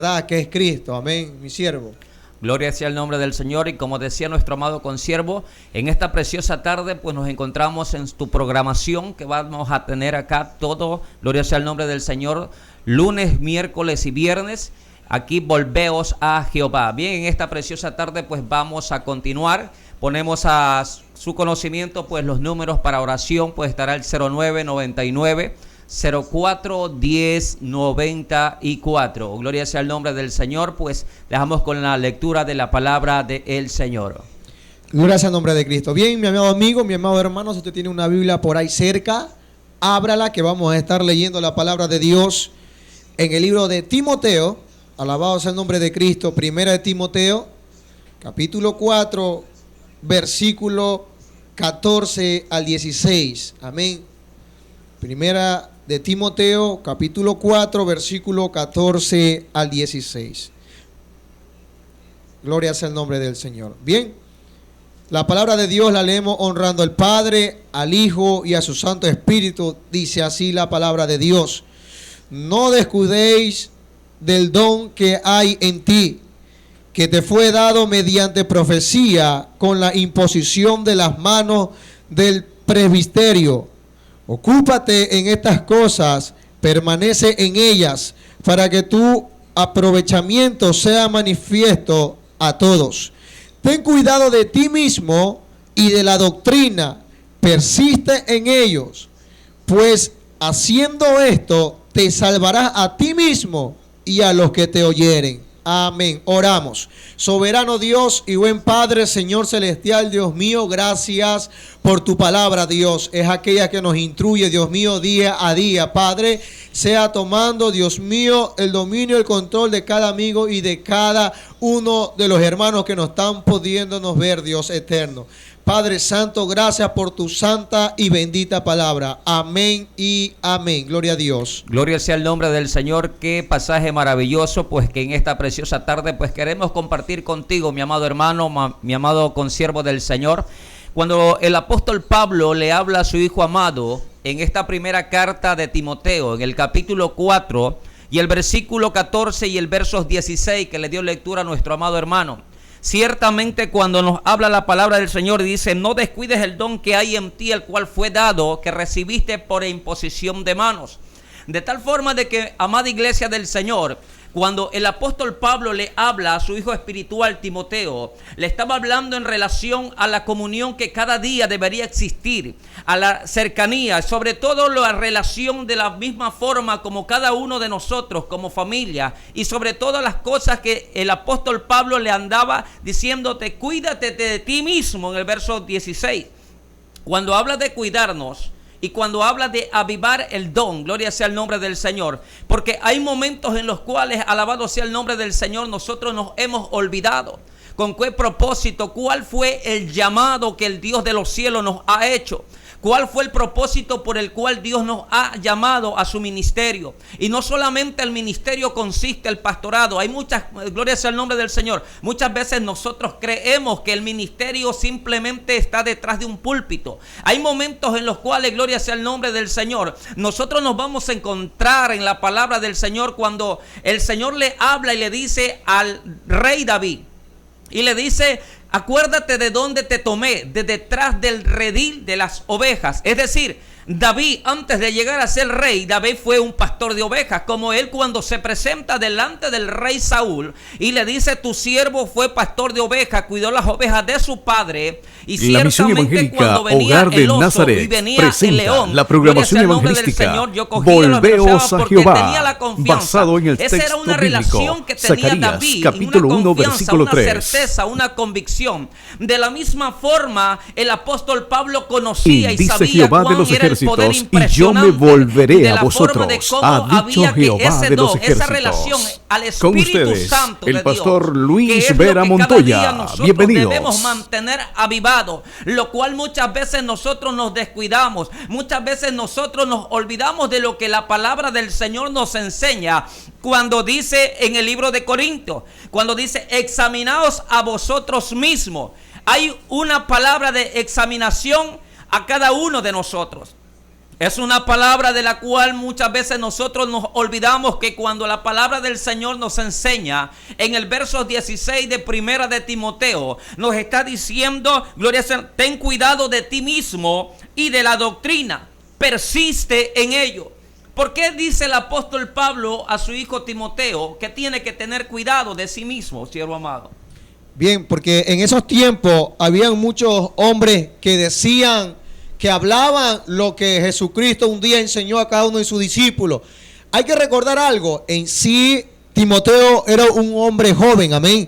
¿Verdad? Que es Cristo, amén, mi siervo. Gloria sea el nombre del Señor, y como decía nuestro amado consiervo, en esta preciosa tarde pues nos encontramos en tu programación que vamos a tener acá todo, gloria sea el nombre del Señor, lunes, miércoles y viernes. Aquí volveos a Jehová. Bien, en esta preciosa tarde pues vamos a continuar. Ponemos a su conocimiento pues los números para oración, pues estará el 0999 04 10 94. Gloria sea el nombre del Señor. Pues dejamos con la lectura de la palabra del Señor. Gloria sea el nombre de Cristo. Bien, mi amado amigo, mi amado hermano, si usted tiene una Biblia por ahí cerca, ábrala, que vamos a estar leyendo la palabra de Dios en el libro de Timoteo. Alabado sea el nombre de Cristo. Primera de Timoteo, capítulo 4, versículo 14 al 16. Amén. Primera de Timoteo, capítulo 4, versículo 14 al 16. Gloria sea el nombre del Señor. Bien, la palabra de Dios la leemos honrando al Padre, al Hijo y a su Santo Espíritu. Dice así la palabra de Dios: no descuidéis del don que hay en ti, que te fue dado mediante profecía con la imposición de las manos del presbiterio. Ocúpate en estas cosas, permanece en ellas, para que tu aprovechamiento sea manifiesto a todos. Ten cuidado de ti mismo y de la doctrina, persiste en ellos, pues haciendo esto te salvarás a ti mismo y a los que te oyeren. Amén. Oramos. Soberano Dios y buen Padre, Señor celestial, Dios mío, gracias por tu palabra, Dios. Es aquella que nos instruye, Dios mío, día a día. Padre, sea tomando, Dios mío, el dominio, el control de cada amigo y de cada uno de los hermanos que nos están pudiéndonos ver, Dios eterno. Padre Santo, gracias por tu santa y bendita palabra. Amén y amén. Gloria a Dios. Gloria sea el nombre del Señor. Qué pasaje maravilloso, pues que en esta preciosa tarde pues queremos compartir contigo, mi amado hermano, mi amado consiervo del Señor. Cuando el apóstol Pablo le habla a su hijo amado en esta primera carta de Timoteo, en el capítulo 4 y el versículo 14 y el verso 16 que le dio lectura a nuestro amado hermano. Ciertamente cuando nos habla la palabra del Señor dice: no descuides el don que hay en ti, el cual fue dado, que recibiste por imposición de manos. De tal forma de que, amada iglesia del Señor, cuando el apóstol Pablo le habla a su hijo espiritual Timoteo, le estaba hablando en relación a la comunión que cada día debería existir, a la cercanía, sobre todo la relación de la misma forma como cada uno de nosotros como familia, y sobre todas las cosas que el apóstol Pablo le andaba diciéndote: cuídate de ti mismo, en el verso 16. Cuando habla de cuidarnos y cuando habla de avivar el don, gloria sea el nombre del Señor, porque hay momentos en los cuales, alabado sea el nombre del Señor, nosotros nos hemos olvidado con qué propósito, cuál fue el llamado que el Dios de los cielos nos ha hecho. ¿Cuál fue el propósito por el cual Dios nos ha llamado a su ministerio? Y no solamente el ministerio consiste el pastorado. Hay muchas, gloria sea el nombre del Señor, muchas veces nosotros creemos que el ministerio simplemente está detrás de un púlpito. Hay momentos en los cuales, gloria sea el nombre del Señor, nosotros nos vamos a encontrar en la palabra del Señor cuando el Señor le habla y le dice al rey David, y le dice: acuérdate de dónde te tomé, de detrás del redil de las ovejas. Es decir, David, antes de llegar a ser rey, David fue un pastor de ovejas, como él cuando se presenta delante del rey Saúl y le dice: tu siervo fue pastor de ovejas, cuidó las ovejas de su padre. Y la misión ciertamente cuando venía Hogar de el oso Nazaret y venía presenta el león, la programación evangelística Señor, yo cogía Volveos a Jehová, tenía la confianza. basado en el Esa era texto una bíblico relación que tenía Zacarías, David, capítulo una 1, versículo una 3. certeza, una convicción. De la misma forma, el apóstol Pablo conocía y dice sabía Jehová cuán de los era el poder ejércitos, y yo me impresionante volveré de a la vosotros, forma de cómo ha dicho había que Jehová ese de los don, ejércitos. esa relación al Con Espíritu ustedes, Santo el de pastor Dios, Luis que es lo Vera que cada Montoya. día nosotros Bienvenidos. debemos mantener avivado, lo cual muchas veces nosotros nos descuidamos, muchas veces nosotros nos olvidamos de lo que la palabra del Señor nos enseña cuando dice en el libro de Corintios, cuando dice: examinaos a vosotros mismos. Hay una palabra de examinación a cada uno de nosotros. Es una palabra de la cual muchas veces nosotros nos olvidamos, que cuando la palabra del Señor nos enseña en el verso 16 de Primera de Timoteo, nos está diciendo, gloria al Señor, ten cuidado de ti mismo y de la doctrina, persiste en ello. ¿Por qué dice el apóstol Pablo a su hijo Timoteo que tiene que tener cuidado de sí mismo, siervo amado? Bien, porque en esos tiempos habían muchos hombres que decían, que hablaban lo que Jesucristo un día enseñó a cada uno de sus discípulos. Hay que recordar algo, en sí Timoteo era un hombre joven, amén.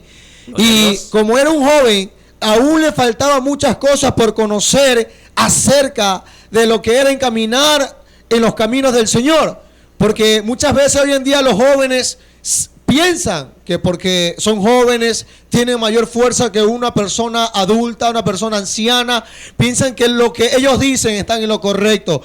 Y como era un joven, aún le faltaban muchas cosas por conocer acerca de lo que era encaminar en los caminos del Señor. Porque muchas veces hoy en día los jóvenes piensan que porque son jóvenes tienen mayor fuerza que una persona adulta, una persona anciana. Piensan que lo que ellos dicen están en lo correcto.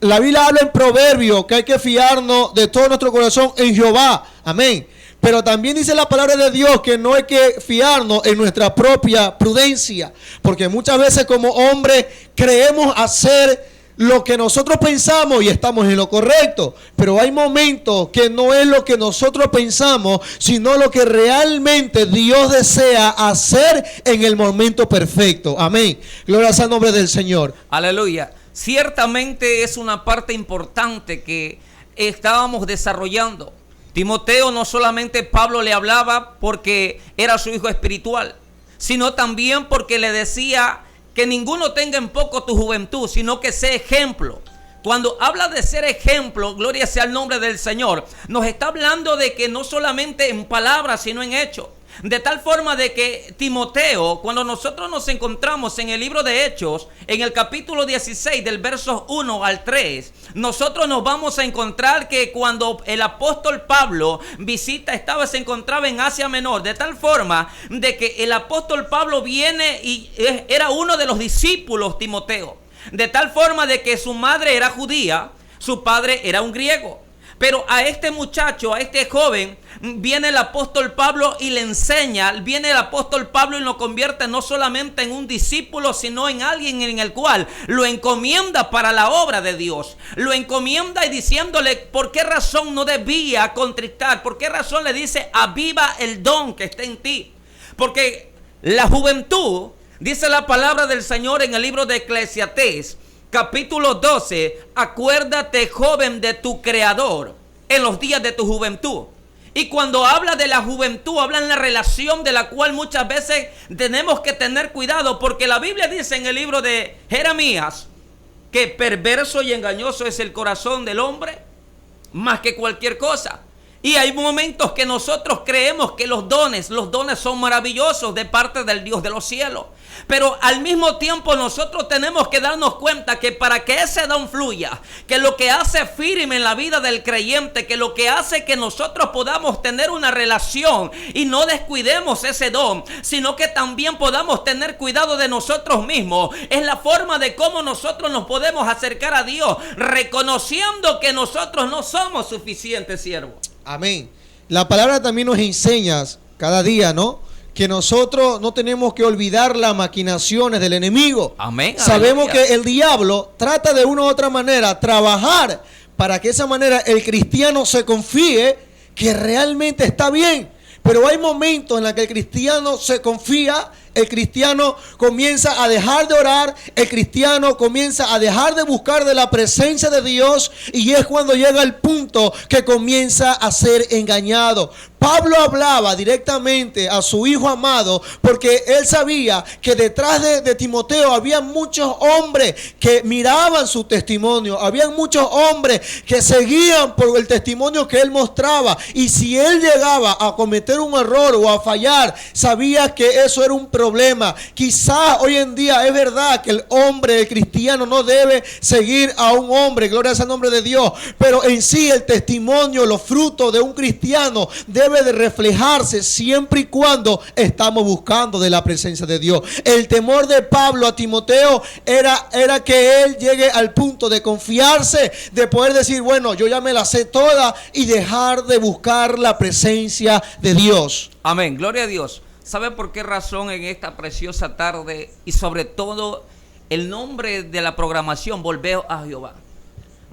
La Biblia habla en Proverbios que hay que fiarnos de todo nuestro corazón en Jehová. Amén. Pero también dice la palabra de Dios que no hay que fiarnos en nuestra propia prudencia. Porque muchas veces como hombres creemos hacer lo que nosotros pensamos y estamos en lo correcto, pero hay momentos que no es lo que nosotros pensamos, sino lo que realmente Dios desea hacer en el momento perfecto. Amén. Gloria al nombre del Señor. Aleluya. Ciertamente es una parte importante que estábamos desarrollando. Timoteo no solamente Pablo le hablaba porque era su hijo espiritual, sino también porque le decía que ninguno tenga en poco tu juventud, sino que sea ejemplo. Cuando habla de ser ejemplo, gloria sea el nombre del Señor, nos está hablando de que no solamente en palabras, sino en hechos. De tal forma de que Timoteo, cuando nosotros nos encontramos en el libro de Hechos, en el capítulo 16 del verso 1 al 3, nosotros nos vamos a encontrar que cuando el apóstol Pablo se encontraba en Asia Menor, de tal forma de que el apóstol Pablo viene y era uno de los discípulos Timoteo, de tal forma de que su madre era judía, su padre era un griego. Pero a este muchacho, a este joven, viene el apóstol Pablo y le enseña. Viene el apóstol Pablo y lo convierte no solamente en un discípulo, sino en alguien en el cual lo encomienda para la obra de Dios. Lo encomienda y diciéndole por qué razón no debía contristar, por qué razón le dice aviva el don que está en ti. Porque la juventud, dice la palabra del Señor en el libro de Eclesiastés, capítulo 12, acuérdate, joven, de tu Creador en los días de tu juventud. Y cuando habla de la juventud, habla en la relación de la cual muchas veces tenemos que tener cuidado, porque la Biblia dice en el libro de Jeremías que perverso y engañoso es el corazón del hombre más que cualquier cosa. Y hay momentos que nosotros creemos que los dones son maravillosos de parte del Dios de los cielos. Pero al mismo tiempo nosotros tenemos que darnos cuenta que para que ese don fluya, que lo que hace firme en la vida del creyente, que lo que hace que nosotros podamos tener una relación y no descuidemos ese don, sino que también podamos tener cuidado de nosotros mismos, es la forma de cómo nosotros nos podemos acercar a Dios, reconociendo que nosotros no somos suficientes, siervos. Amén. La palabra también nos enseña cada día, ¿no?, que nosotros no tenemos que olvidar las maquinaciones del enemigo. Amén. Sabemos Aleluya. que el diablo trata de una u otra manera trabajar para que de esa manera el cristiano se confíe que realmente está bien. Pero hay momentos en los que el cristiano se confía, el cristiano comienza a dejar de orar, el cristiano comienza a dejar de buscar de la presencia de Dios, y es cuando llega el punto que comienza a ser engañado. Pablo hablaba directamente a su hijo amado porque él sabía que detrás de Timoteo había muchos hombres que miraban su testimonio, había muchos hombres que seguían por el testimonio que él mostraba, y si él llegaba a cometer un error o a fallar, sabía que eso era un problema. Quizás hoy en día es verdad que el hombre, el cristiano, no debe seguir a un hombre, gloria al nombre de Dios, pero en sí el testimonio, los frutos de un cristiano debe de reflejarse siempre y cuando estamos buscando de la presencia de Dios. El temor de Pablo a Timoteo era que él llegue al punto de confiarse, de poder decir, bueno, yo ya me la sé toda, y dejar de buscar la presencia de Dios. Amén, gloria a Dios. ¿Sabe por qué razón en esta preciosa tarde y sobre todo el nombre de la programación, Volveo a Jehová?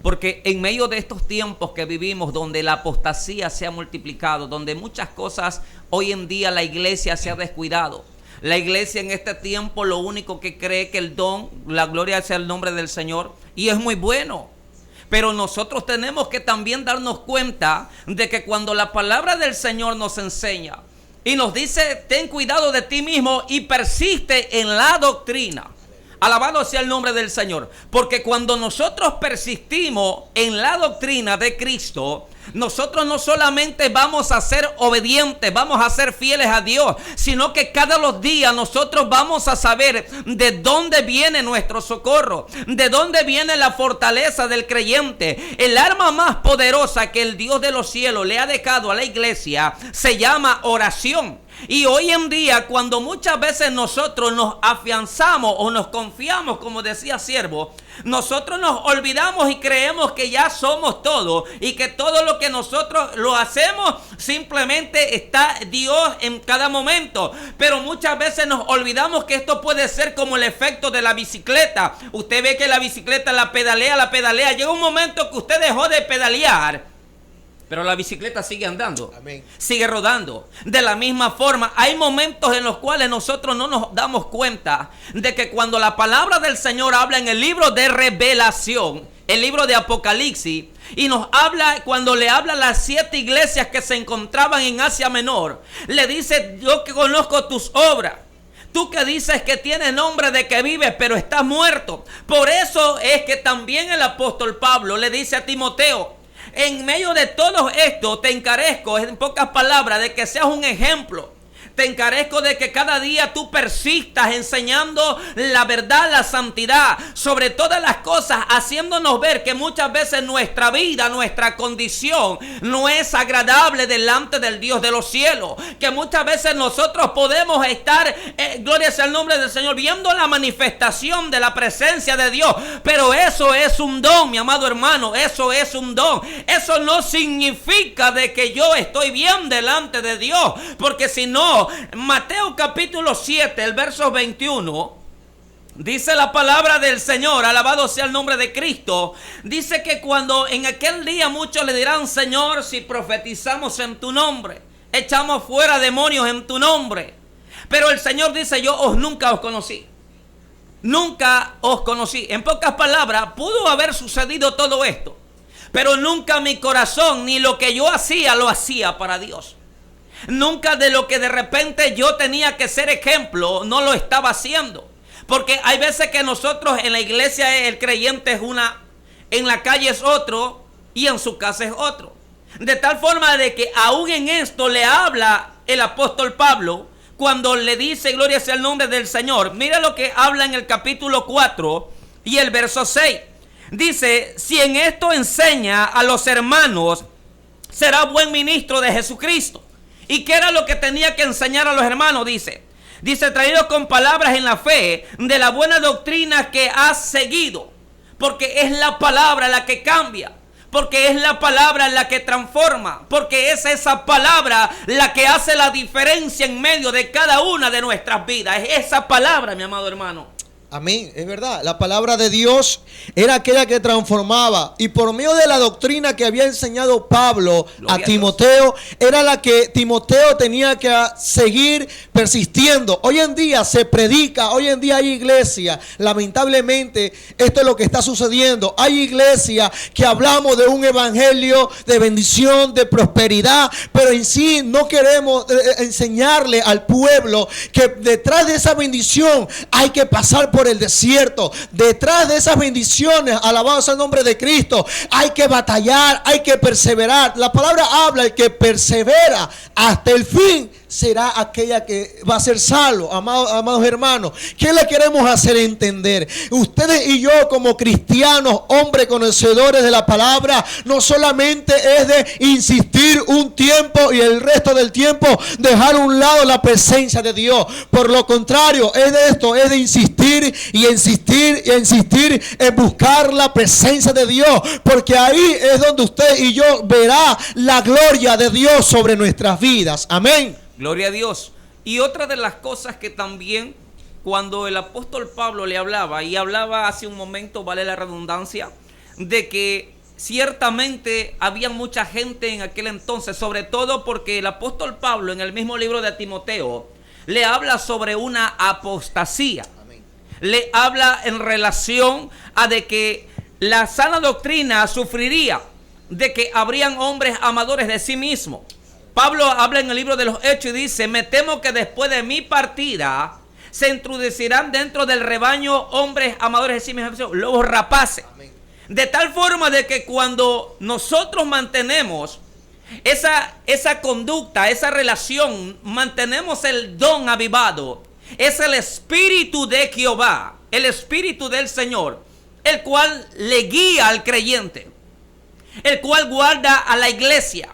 Porque en medio de estos tiempos que vivimos, donde la apostasía se ha multiplicado, donde muchas cosas hoy en día la iglesia se ha descuidado. La iglesia en este tiempo lo único que cree que el don, la gloria sea el nombre del Señor, y es muy bueno. Pero nosotros tenemos que también darnos cuenta de que cuando la palabra del Señor nos enseña y nos dice, ten cuidado de ti mismo y persiste en la doctrina. Alabado sea el nombre del Señor. Porque cuando nosotros persistimos en la doctrina de Cristo, nosotros no solamente vamos a ser obedientes, vamos a ser fieles a Dios, sino que cada los días nosotros vamos a saber de dónde viene nuestro socorro, de dónde viene la fortaleza del creyente. El arma más poderosa que el Dios de los cielos le ha dejado a la iglesia se llama oración. Y hoy en día, cuando muchas veces nosotros nos afianzamos o nos confiamos, como decía Siervo, nosotros nos olvidamos y creemos que ya somos todo y que todo lo que nosotros lo hacemos simplemente está Dios en cada momento. Pero muchas veces nos olvidamos que esto puede ser como el efecto de la bicicleta. Usted ve que la bicicleta la pedalea. Llega un momento que usted dejó de pedalear, pero la bicicleta sigue andando. Amén. Sigue rodando. De la misma forma, hay momentos en los cuales nosotros no nos damos cuenta de que cuando la palabra del Señor habla en el libro de Revelación, el libro de Apocalipsis, y nos habla, cuando le habla a las 7 iglesias que se encontraban en Asia Menor, le dice, yo que conozco tus obras. Tú que dices que tienes nombre de que vives, pero estás muerto. Por eso es que también el apóstol Pablo le dice a Timoteo, en medio de todo esto te encarezco, en pocas palabras, de que seas un ejemplo. Te encarezco de que cada día tú persistas enseñando la verdad, la santidad, sobre todas las cosas, haciéndonos ver que muchas veces nuestra vida, nuestra condición no es agradable delante del Dios de los cielos. Que muchas veces nosotros podemos estar, gloria sea el nombre del Señor, viendo la manifestación de la presencia de Dios. Pero eso es un don, mi amado hermano, eso es un don. Eso no significa de que yo estoy bien delante de Dios, porque si no, Mateo capítulo 7, el verso 21, dice la palabra del Señor, alabado sea el nombre de Cristo. Dice que cuando en aquel día muchos le dirán, Señor, si profetizamos en tu nombre, echamos fuera demonios en tu nombre. Pero el Señor dice, yo nunca os conocí. Nunca os conocí. En pocas palabras, pudo haber sucedido todo esto, pero nunca mi corazón ni lo que yo hacía lo hacía para Dios. Nunca de lo que de repente yo tenía que ser ejemplo, no lo estaba haciendo. Porque hay veces que nosotros en la iglesia el creyente es una, en la calle es otro y en su casa es otro. De tal forma de que aún en esto le habla el apóstol Pablo cuando le dice, gloria sea el nombre del Señor. Mira lo que habla en el capítulo 4 y el verso 6. Dice, si en esto enseña a los hermanos, será buen ministro de Jesucristo. ¿Y qué era lo que tenía que enseñar a los hermanos? Dice, traído con palabras en la fe de la buena doctrina que has seguido. Porque es la palabra la que cambia. Porque es la palabra la que transforma. Porque es esa palabra la que hace la diferencia en medio de cada una de nuestras vidas. Es esa palabra, mi amado hermano. Amén, es verdad. La palabra de Dios era aquella que transformaba. Y por medio de la doctrina que había enseñado Pablo a Timoteo, era la que Timoteo tenía que seguir persistiendo. Hoy en día se predica, hoy en día hay iglesia. Lamentablemente, esto es lo que está sucediendo. Hay iglesia que hablamos de un evangelio de bendición, de prosperidad, pero en sí no queremos enseñarle al pueblo que detrás de esa bendición hay que pasar por el desierto. Detrás de esas bendiciones, alabado sea el nombre de Cristo, hay que batallar, hay que perseverar. La palabra habla, el que persevera hasta el fin será aquella que va a ser salvo. Amados hermanos, ¿qué le queremos hacer entender? Ustedes y yo como cristianos, hombres conocedores de la palabra, no solamente es de insistir un tiempo y el resto del tiempo dejar a un lado la presencia de Dios. Por lo contrario, es de esto, es de insistir y insistir y insistir en buscar la presencia de Dios, porque ahí es donde usted y yo verá la gloria de Dios sobre nuestras vidas. Amén. Gloria a Dios. Y otra de las cosas que también cuando el apóstol Pablo le hablaba, y hablaba hace un momento, vale la redundancia, de que ciertamente había mucha gente en aquel entonces, sobre todo porque el apóstol Pablo en el mismo libro de Timoteo le habla sobre una apostasía. Amén. Le habla en relación a de que la sana doctrina sufriría, de que habrían hombres amadores de sí mismos. Pablo habla en el libro de los Hechos y dice: me temo que después de mi partida se introducirán dentro del rebaño hombres amadores de sí mismos, lobos rapaces. Amén. De tal forma de que cuando nosotros mantenemos esa conducta, esa relación, mantenemos el don avivado, es el Espíritu de Jehová, el Espíritu del Señor, el cual le guía al creyente, el cual guarda a la iglesia,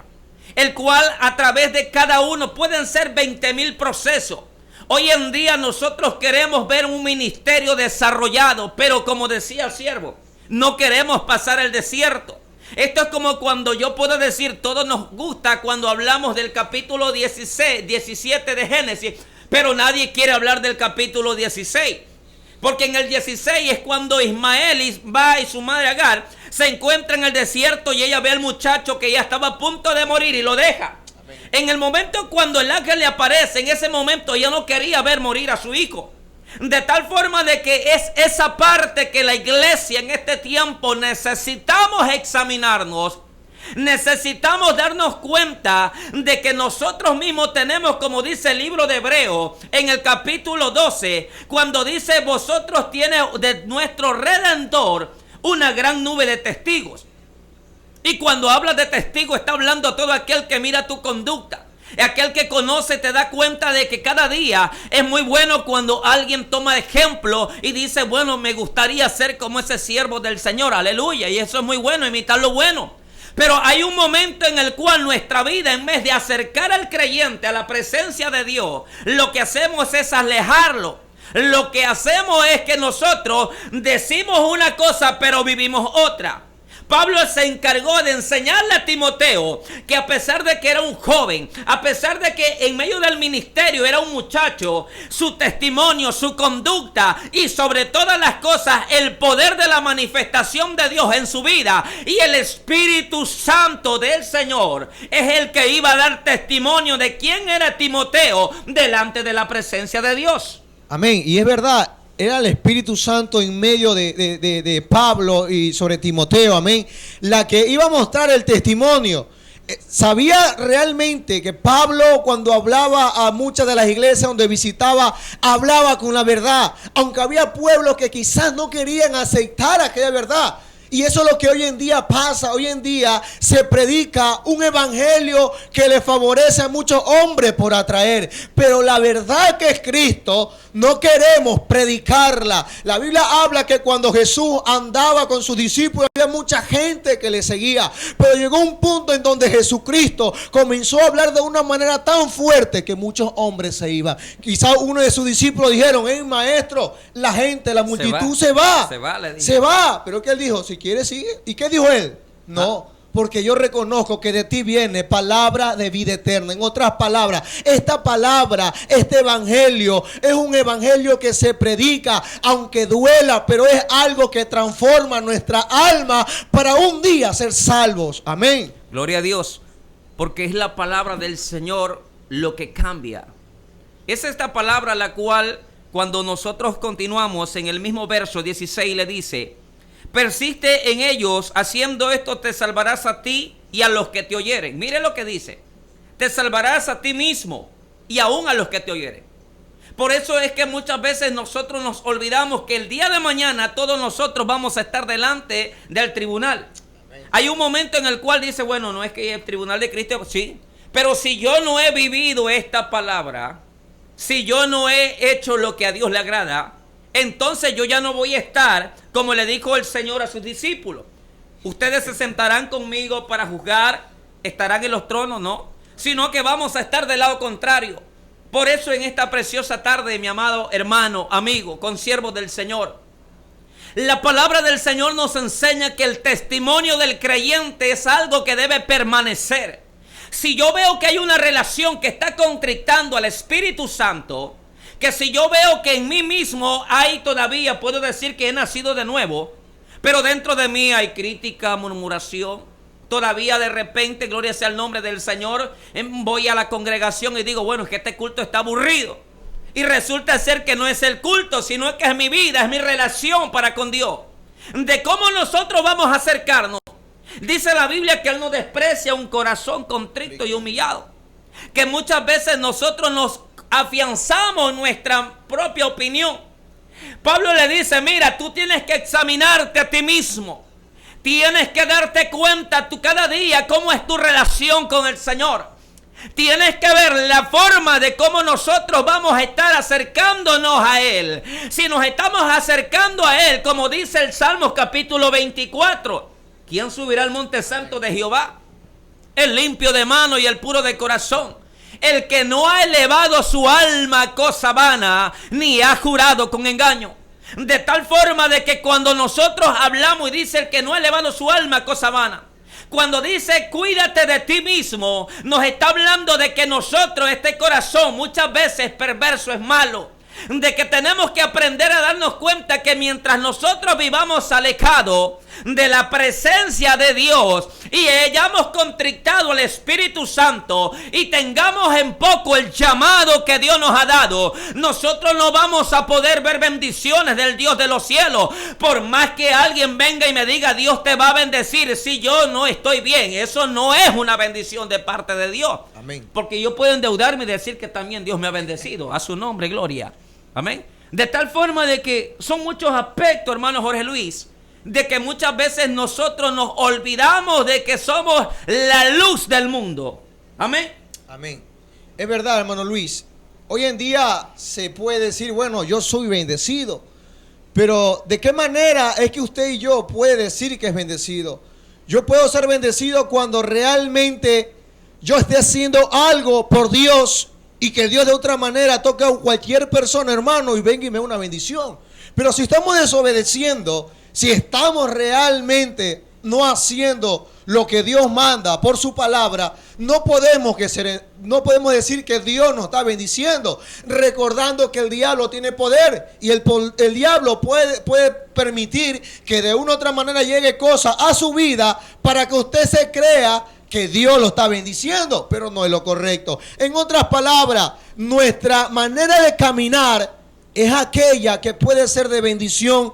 el cual a través de cada uno pueden ser 20,000 procesos. Hoy en día nosotros queremos ver un ministerio desarrollado, pero como decía el siervo, no queremos pasar el desierto. Esto es como cuando yo puedo decir, todos nos gusta cuando hablamos del capítulo 17 de Génesis, pero nadie quiere hablar del capítulo 16. Porque en el 16 es cuando Ismael va y su madre Agar se encuentra en el desierto y ella ve al muchacho que ya estaba a punto de morir y lo deja. Amén. En el momento cuando el ángel le aparece, en ese momento ella no quería ver morir a su hijo. De tal forma de que es esa parte que la iglesia en este tiempo necesitamos examinarnos. Necesitamos darnos cuenta de que nosotros mismos tenemos, como dice el libro de Hebreos en el capítulo 12, cuando dice: vosotros tiene de nuestro Redentor una gran nube de testigos. Y cuando habla de testigos está hablando a todo aquel que mira tu conducta. Aquel que conoce te da cuenta de que cada día es muy bueno cuando alguien toma ejemplo y dice: bueno, me gustaría ser como ese siervo del Señor, aleluya. Y eso es muy bueno, imitar lo bueno. Pero hay un momento en el cual nuestra vida, en vez de acercar al creyente a la presencia de Dios, lo que hacemos es alejarlo. Lo que hacemos es que nosotros decimos una cosa pero vivimos otra. Pablo se encargó de enseñarle a Timoteo que a pesar de que era un joven, a pesar de que en medio del ministerio era un muchacho, su testimonio, su conducta y sobre todas las cosas el poder de la manifestación de Dios en su vida y el Espíritu Santo del Señor es el que iba a dar testimonio de quién era Timoteo delante de la presencia de Dios. Amén. Y es verdad. Era el Espíritu Santo en medio de Pablo y sobre Timoteo, amén, la que iba a mostrar el testimonio. Sabía realmente que Pablo, cuando hablaba a muchas de las iglesias donde visitaba, hablaba con la verdad, aunque había pueblos que quizás no querían aceptar aquella verdad. Y eso es lo que hoy en día pasa. Hoy en día se predica un evangelio que le favorece a muchos hombres por atraer. Pero la verdad que es Cristo, no queremos predicarla. La Biblia habla que cuando Jesús andaba con sus discípulos había mucha gente que le seguía. Pero llegó un punto en donde Jesucristo comenzó a hablar de una manera tan fuerte que muchos hombres se iban. Quizás uno de sus discípulos dijeron: hey, maestro, la gente, la multitud se va. Se va. Pero ¿qué él dijo? Si quieres, sigue. ¿Y qué dijo él? No, porque yo reconozco que de ti viene palabra de vida eterna. En otras palabras, esta palabra, este evangelio, es un evangelio que se predica, aunque duela, pero es algo que transforma nuestra alma para un día ser salvos. Amén. Gloria a Dios, porque es la palabra del Señor lo que cambia. Es esta palabra la cual, cuando nosotros continuamos en el mismo verso 16, le dice: persiste en ellos, haciendo esto te salvarás a ti y a los que te oyeren. Mire lo que dice: te salvarás a ti mismo y aún a los que te oyeren. Por eso es que muchas veces nosotros nos olvidamos que el día de mañana todos nosotros vamos a estar delante del tribunal. Hay un momento en el cual dice: bueno, no es que el tribunal de Cristo, sí, pero si yo no he vivido esta palabra, si yo no he hecho lo que a Dios le agrada, entonces yo ya no voy a estar, como le dijo el Señor a sus discípulos. Ustedes se sentarán conmigo para juzgar, estarán en los tronos, no, sino que vamos a estar del lado contrario. Por eso en esta preciosa tarde, mi amado hermano, amigo, consiervo del Señor, la palabra del Señor nos enseña que el testimonio del creyente es algo que debe permanecer. Si yo veo que hay una relación que está contristando al Espíritu Santo, que si yo veo que en mí mismo hay todavía, puedo decir que he nacido de nuevo, pero dentro de mí hay crítica, murmuración. Todavía de repente, gloria sea el nombre del Señor, voy a la congregación y digo, bueno, es que este culto está aburrido. Y resulta ser que no es el culto, sino que es mi vida, es mi relación para con Dios. De cómo nosotros vamos a acercarnos. Dice la Biblia que Él no desprecia un corazón contrito y humillado. Que muchas veces nosotros nos afianzamos en nuestra propia opinión. Pablo le dice, mira, tú tienes que examinarte a ti mismo. Tienes que darte cuenta tú cada día cómo es tu relación con el Señor. Tienes que ver la forma de cómo nosotros vamos a estar acercándonos a Él. Si nos estamos acercando a Él, como dice el Salmos capítulo 24, ¿quién subirá al monte santo de Jehová? El limpio de mano y el puro de corazón, el que no ha elevado su alma a cosa vana, ni ha jurado con engaño. De tal forma de que cuando nosotros hablamos y dice el que no ha elevado su alma a cosa vana, cuando dice cuídate de ti mismo, nos está hablando de que nosotros, este corazón muchas veces perverso, es malo. De que tenemos que aprender a darnos cuenta que mientras nosotros vivamos alejados de la presencia de Dios y hayamos contrictado al Espíritu Santo y tengamos en poco el llamado que Dios nos ha dado, nosotros no vamos a poder ver bendiciones del Dios de los cielos. Por más que alguien venga y me diga Dios te va a bendecir, si yo no estoy bien, eso no es una bendición de parte de Dios. Amén. Porque yo puedo endeudarme y decir que también Dios me ha bendecido. A su nombre, gloria. Amén. De tal forma de que son muchos aspectos, hermano Jorge Luis, de que muchas veces nosotros nos olvidamos de que somos la luz del mundo. Amén. Amén. Es verdad, hermano Luis. Hoy en día se puede decir, bueno, yo soy bendecido. Pero ¿de qué manera es que usted y yo puede decir que es bendecido? Yo puedo ser bendecido cuando realmente yo esté haciendo algo por Dios y que Dios de otra manera toque a cualquier persona, hermano, y venga y me dé una bendición. Pero si estamos desobedeciendo, si estamos realmente no haciendo lo que Dios manda por su palabra, no podemos decir que Dios nos está bendiciendo, recordando que el diablo tiene poder y el diablo puede permitir que de una u otra manera llegue cosas a su vida para que usted se crea que Dios lo está bendiciendo, pero no es lo correcto. En otras palabras, nuestra manera de caminar es aquella que puede ser de bendición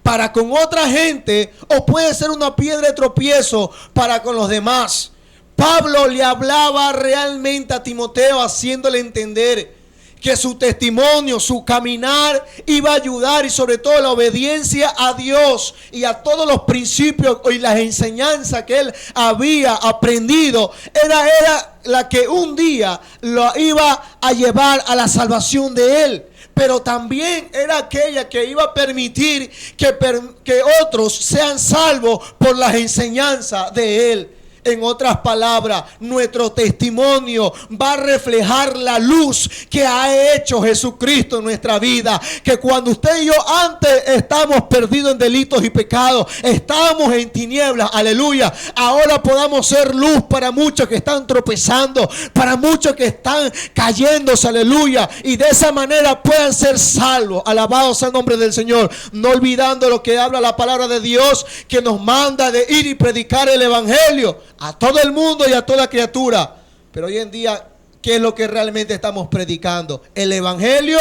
para con otra gente o puede ser una piedra de tropiezo para con los demás. Pablo le hablaba realmente a Timoteo haciéndole entender que su testimonio, su caminar iba a ayudar y sobre todo la obediencia a Dios y a todos los principios y las enseñanzas que él había aprendido era la que un día lo iba a llevar a la salvación de él. Pero también era aquella que iba a permitir que otros sean salvos por las enseñanzas de él. En otras palabras, nuestro testimonio va a reflejar la luz que ha hecho Jesucristo en nuestra vida. Que cuando usted y yo antes estábamos perdidos en delitos y pecados, estábamos en tinieblas, aleluya. Ahora podamos ser luz para muchos que están tropezando, para muchos que están cayéndose, aleluya. Y de esa manera puedan ser salvos. Alabado sea el nombre del Señor. No olvidando lo que habla la palabra de Dios, que nos manda de ir y predicar el evangelio a todo el mundo y a toda criatura. Pero hoy en día, ¿qué es lo que realmente estamos predicando? ¿El evangelio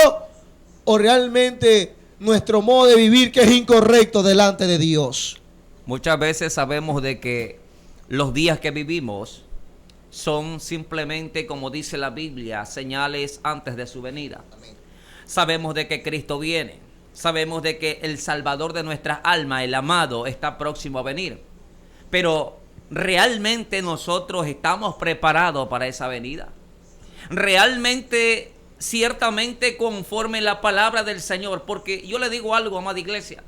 o realmente nuestro modo de vivir que es incorrecto delante de Dios? Muchas veces sabemos de que los días que vivimos son simplemente, como dice la Biblia, señales antes de su venida. Amén. Sabemos de que Cristo viene. Sabemos de que el Salvador de nuestra alma, el amado, está próximo a venir. Pero ¿realmente nosotros estamos preparados para esa venida? ¿Realmente, ciertamente conforme la palabra del Señor? Porque yo le digo algo, amada iglesia.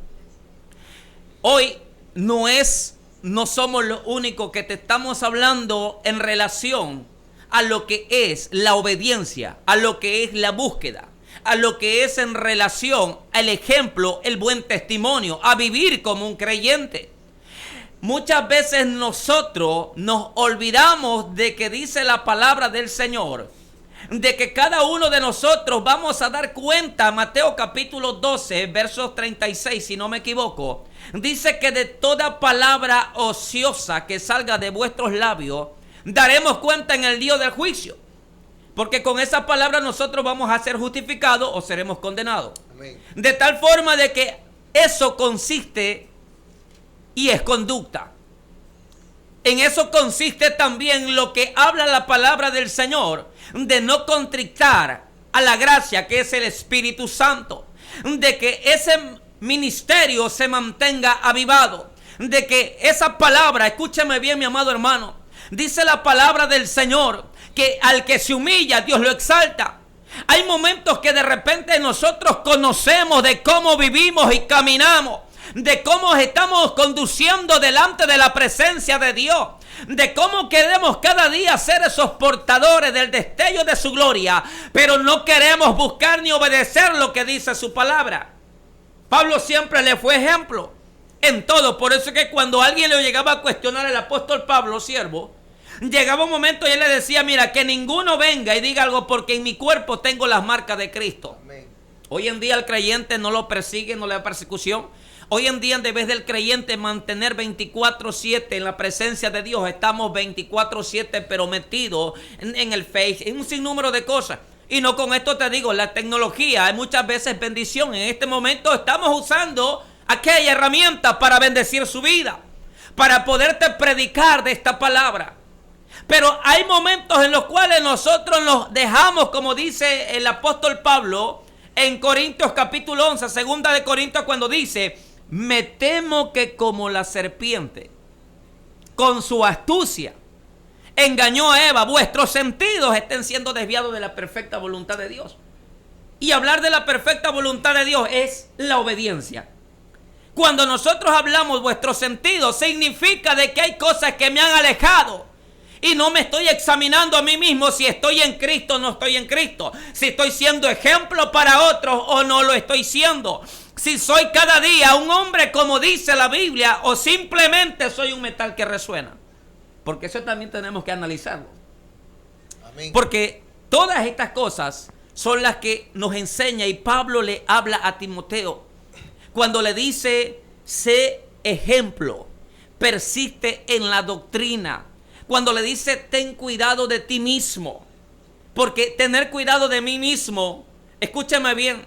Hoy no somos los únicos que te estamos hablando en relación a lo que es la obediencia, a lo que es la búsqueda, a lo que es en relación al ejemplo, el buen testimonio, a vivir como un creyente. Muchas veces nosotros nos olvidamos de que dice la palabra del Señor de que cada uno de nosotros vamos a dar cuenta. Mateo capítulo 12, versos 36, si no me equivoco, dice que de toda palabra ociosa que salga de vuestros labios, daremos cuenta en el día del juicio. Porque con esa palabra nosotros vamos a ser justificados o seremos condenados. Amén. De tal forma de que eso consiste y es conducta. En eso consiste también lo que habla la palabra del Señor, de no contritar a la gracia que es el Espíritu Santo, de que ese ministerio se mantenga avivado, de que esa palabra, escúchame bien mi amado hermano, dice la palabra del Señor que al que se humilla Dios lo exalta. Hay momentos que de repente nosotros conocemos de cómo vivimos y caminamos, de cómo estamos conduciendo delante de la presencia de Dios, de cómo queremos cada día ser esos portadores del destello de su gloria, pero no queremos buscar ni obedecer lo que dice su palabra. Pablo siempre le fue ejemplo en todo. Por eso es que cuando alguien le llegaba a cuestionar al apóstol Pablo, siervo, llegaba un momento y él le decía: mira, que ninguno venga y diga algo, porque en mi cuerpo tengo las marcas de Cristo. Amén. Hoy en día el creyente no lo persigue, no le da persecución. Hoy en día, en vez del creyente mantener 24/7 en la presencia de Dios, estamos 24/7 pero metidos en el Face, en un sinnúmero de cosas. Y no con esto te digo, la tecnología hay muchas veces bendición. En este momento estamos usando aquella herramienta para bendecir su vida, para poderte predicar de esta palabra. Pero hay momentos en los cuales nosotros nos dejamos, como dice el apóstol Pablo en Corintios capítulo 11, segunda de Corintios, cuando dice: me temo que como la serpiente con su astucia engañó a Eva, vuestros sentidos estén siendo desviados de la perfecta voluntad de Dios. Y hablar de la perfecta voluntad de Dios es la obediencia. Cuando nosotros hablamos vuestros sentidos, significa de que hay cosas que me han alejado y no me estoy examinando a mí mismo si estoy en Cristo o no estoy en Cristo, si estoy siendo ejemplo para otros o no lo estoy siendo, si soy cada día un hombre como dice la Biblia o simplemente soy un metal que resuena. Porque eso también tenemos que analizarlo. Amén. Porque todas estas cosas son las que nos enseña, y Pablo le habla a Timoteo cuando le dice: sé ejemplo, persiste en la doctrina. Cuando le dice: ten cuidado de ti mismo. Porque tener cuidado de mí mismo, escúchame bien,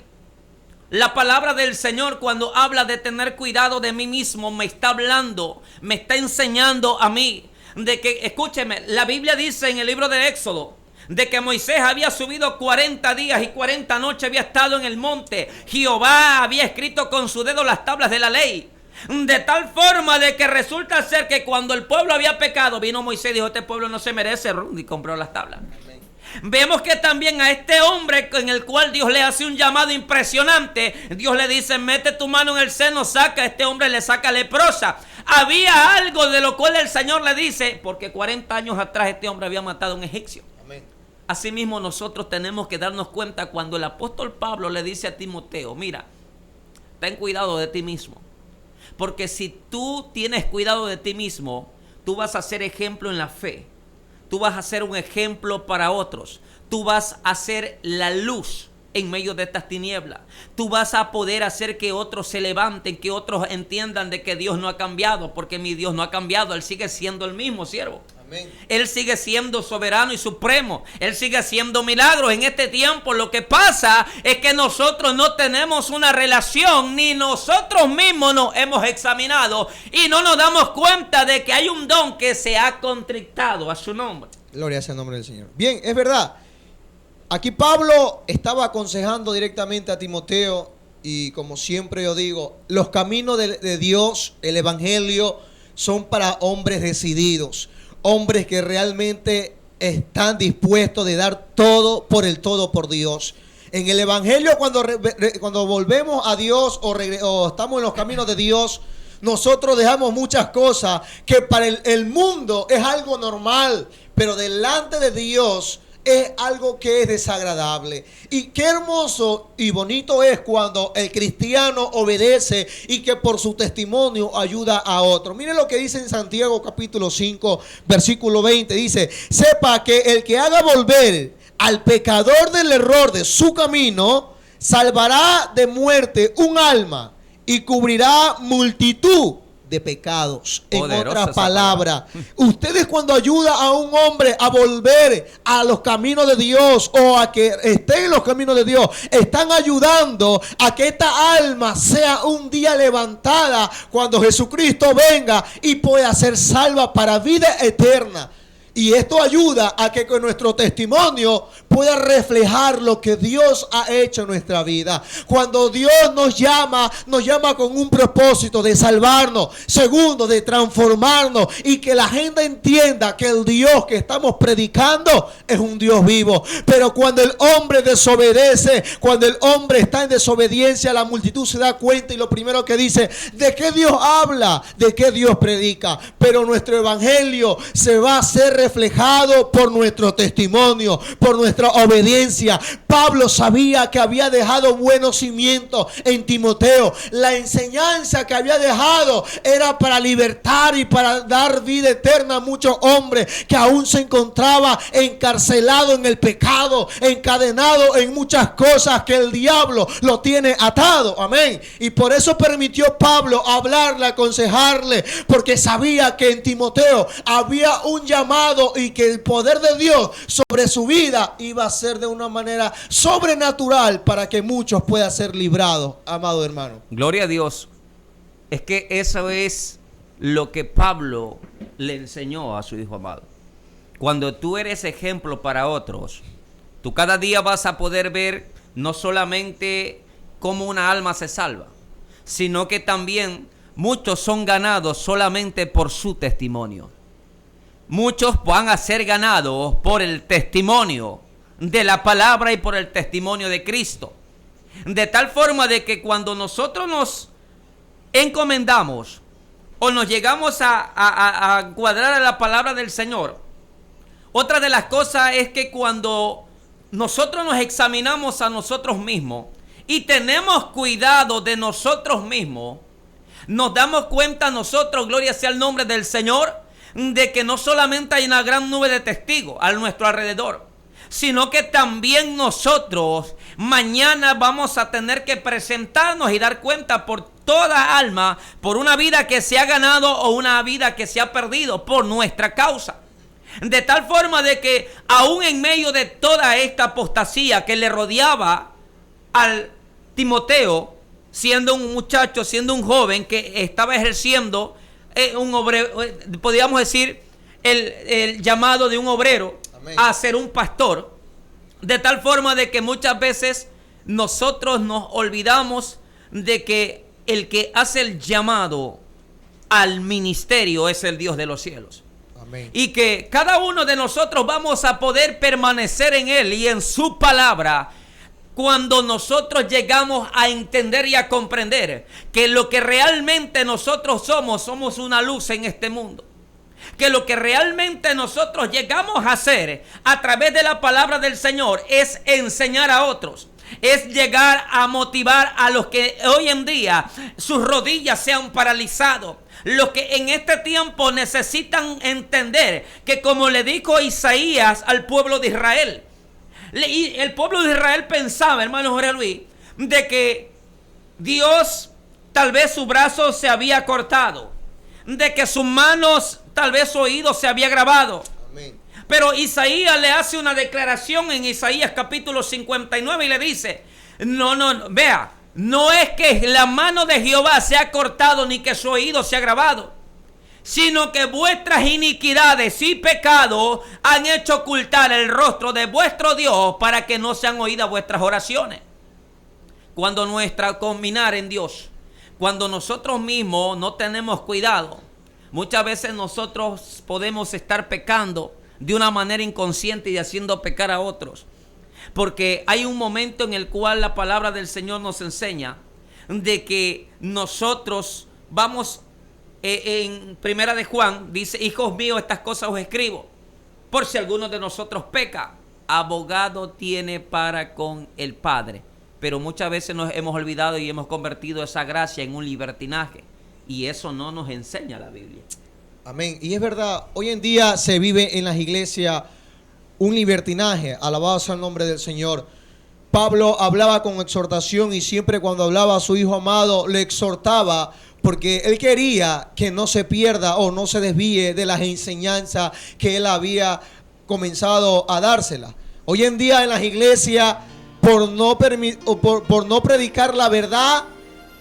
la palabra del Señor cuando habla de tener cuidado de mí mismo, me está hablando, me está enseñando a mí de que, escúcheme, la Biblia dice en el libro de Éxodo de que Moisés había subido 40 días y 40 noches, había estado en el monte. Jehová había escrito con su dedo las tablas de la ley, de tal forma de que resulta ser que cuando el pueblo había pecado, vino Moisés y dijo: este pueblo no se merece, y compró las tablas. Amén. Vemos que también a este hombre en el cual Dios le hace un llamado impresionante, Dios le dice: mete tu mano en el seno, saca. Este hombre le saca leprosa. Había algo de lo cual el Señor le dice, porque 40 años atrás este hombre había matado a un egipcio. Amén. Asimismo nosotros tenemos que darnos cuenta cuando el apóstol Pablo le dice a Timoteo: mira, ten cuidado de ti mismo. Porque si tú tienes cuidado de ti mismo, tú vas a ser ejemplo en la fe. Tú vas a ser un ejemplo para otros. Tú vas a ser la luz en medio de estas tinieblas. Tú vas a poder hacer que otros se levanten, que otros entiendan de que Dios no ha cambiado, porque mi Dios no ha cambiado. Él sigue siendo el mismo, siervo. Amén. Él sigue siendo soberano y supremo. Él sigue haciendo milagros en este tiempo. Lo que pasa es que nosotros no tenemos una relación, ni nosotros mismos nos hemos examinado y no nos damos cuenta de que hay un don que se ha contrictado a su nombre. Gloria sea el nombre del Señor. Bien, es verdad. Aquí Pablo estaba aconsejando directamente a Timoteo, y como siempre yo digo, los caminos de Dios, el evangelio, son para hombres decididos, hombres que realmente están dispuestos de dar todo por Dios. En el evangelio, cuando volvemos a Dios o estamos en los caminos de Dios, nosotros dejamos muchas cosas que para el mundo es algo normal, pero delante de Dios es algo que es desagradable. Y qué hermoso y bonito es cuando el cristiano obedece y que por su testimonio ayuda a otro. Miren lo que dice en Santiago capítulo 5 versículo 20. Dice: sepa que el que haga volver al pecador del error de su camino, salvará de muerte un alma y cubrirá multitud de pecados. En otras palabras, ustedes cuando ayudan a un hombre a volver a los caminos de Dios o a que esté en los caminos de Dios, están ayudando a que esta alma sea un día levantada cuando Jesucristo venga y pueda ser salva para vida eterna. Y esto ayuda a que con nuestro testimonio pueda reflejar lo que Dios ha hecho en nuestra vida. Cuando Dios nos llama con un propósito de salvarnos. Segundo, de transformarnos. Y que la gente entienda que el Dios que estamos predicando es un Dios vivo. Pero cuando el hombre desobedece, cuando el hombre está en desobediencia, la multitud se da cuenta y lo primero que dice, ¿de qué Dios habla? ¿De qué Dios predica? Pero nuestro evangelio se va a hacer reflejado por nuestro testimonio, por nuestra obediencia. Pablo sabía que había dejado buenos cimientos en Timoteo. La enseñanza que había dejado era para libertar y para dar vida eterna a muchos hombres que aún se encontraban encarcelados en el pecado, encadenados en muchas cosas que el diablo lo tiene atado. Amén. Y por eso permitió Pablo hablarle, aconsejarle, porque sabía que en Timoteo había un llamado y que el poder de Dios sobre su vida iba a ser de una manera sobrenatural para que muchos puedan ser librados, amado hermano. Gloria a Dios. Es que eso es lo que Pablo le enseñó a su hijo amado. Cuando tú eres ejemplo para otros, tú cada día vas a poder ver no solamente cómo una alma se salva, sino que también muchos son ganados solamente por su testimonio. Muchos van a ser ganados por el testimonio de la palabra y por el testimonio de Cristo. De tal forma de que cuando nosotros nos encomendamos o nos llegamos a cuadrar a la palabra del Señor, otra de las cosas es que cuando nosotros nos examinamos a nosotros mismos y tenemos cuidado de nosotros mismos, nos damos cuenta nosotros, gloria sea el nombre del Señor, de que no solamente hay una gran nube de testigos a nuestro alrededor, sino que también nosotros mañana vamos a tener que presentarnos y dar cuenta por toda alma, por una vida que se ha ganado o una vida que se ha perdido por nuestra causa. De tal forma de que aún en medio de toda esta apostasía que le rodeaba al Timoteo, siendo un muchacho, siendo un joven que estaba ejerciendo un obrero, podríamos decir el llamado de un obrero. Amén. A ser un pastor, de tal forma de que muchas veces nosotros nos olvidamos de que el que hace el llamado al ministerio es el Dios de los cielos. Amén. Y que cada uno de nosotros vamos a poder permanecer en Él y en su palabra cuando nosotros llegamos a entender y a comprender que lo que realmente nosotros somos una luz en este mundo. Que lo que realmente nosotros llegamos a hacer a través de la palabra del Señor es enseñar a otros. Es llegar a motivar a los que hoy en día sus rodillas se han paralizado. Los que en este tiempo necesitan entender que, como le dijo Isaías al pueblo de Israel, el pueblo de Israel pensaba, hermano Jorge Luis, de que Dios tal vez su brazo se había cortado, de que sus manos, tal vez su oído se había grabado. Amén. Pero Isaías le hace una declaración en Isaías capítulo 59 y le dice, vea, no es que la mano de Jehová se ha cortado ni que su oído se ha grabado, sino que vuestras iniquidades y pecados han hecho ocultar el rostro de vuestro Dios para que no sean oídas vuestras oraciones. Cuando nuestra caminar en Dios, cuando nosotros mismos no tenemos cuidado, muchas veces nosotros podemos estar pecando de una manera inconsciente y haciendo pecar a otros. Porque hay un momento en el cual la palabra del Señor nos enseña de que nosotros vamos, en primera de Juan, dice, hijos míos, estas cosas os escribo, por si alguno de nosotros peca, abogado tiene para con el Padre. Pero muchas veces nos hemos olvidado y hemos convertido esa gracia en un libertinaje. Y eso no nos enseña la Biblia. Amén. Y es verdad, hoy en día se vive en las iglesias un libertinaje. Alabado sea el nombre del Señor. Pablo hablaba con exhortación y siempre cuando hablaba a su hijo amado le exhortaba porque él quería que no se pierda o no se desvíe de las enseñanzas que él había comenzado a dársela. Hoy en día en las iglesias, por no predicar la verdad,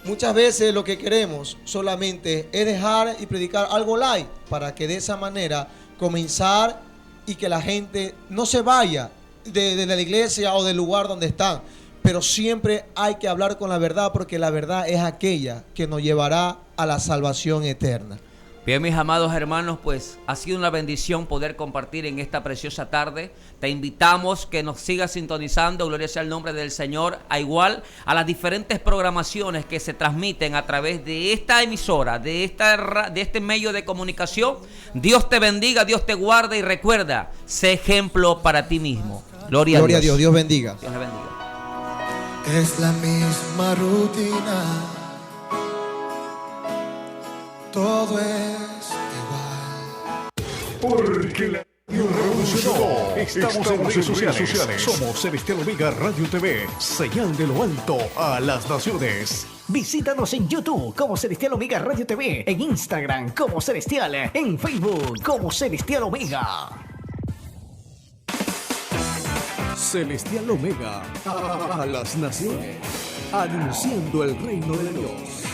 muchas veces lo que queremos solamente es dejar y predicar algo light para que de esa manera comenzar y que la gente no se vaya de la iglesia o del lugar donde están. Pero siempre hay que hablar con la verdad porque la verdad es aquella que nos llevará a la salvación eterna. Bien, mis amados hermanos, pues ha sido una bendición poder compartir en esta preciosa tarde. Te invitamos que nos sigas sintonizando, gloria sea el nombre del Señor, a las diferentes programaciones que se transmiten a través de esta emisora, de este medio de comunicación. Dios te bendiga, Dios te guarde y recuerda, sé ejemplo para ti mismo. Gloria a Dios. Dios bendiga. Dios le bendiga. Es la misma rutina, todo es igual. Porque la radio revolucionó. Estamos en redes sociales. Somos Celestial Omega Radio TV. Señal de lo alto a las naciones. Visítanos en YouTube como Celestial Omega Radio TV, en Instagram como Celestial, en Facebook como Celestial Omega. Celestial Omega a las naciones. Anunciando el reino de Dios.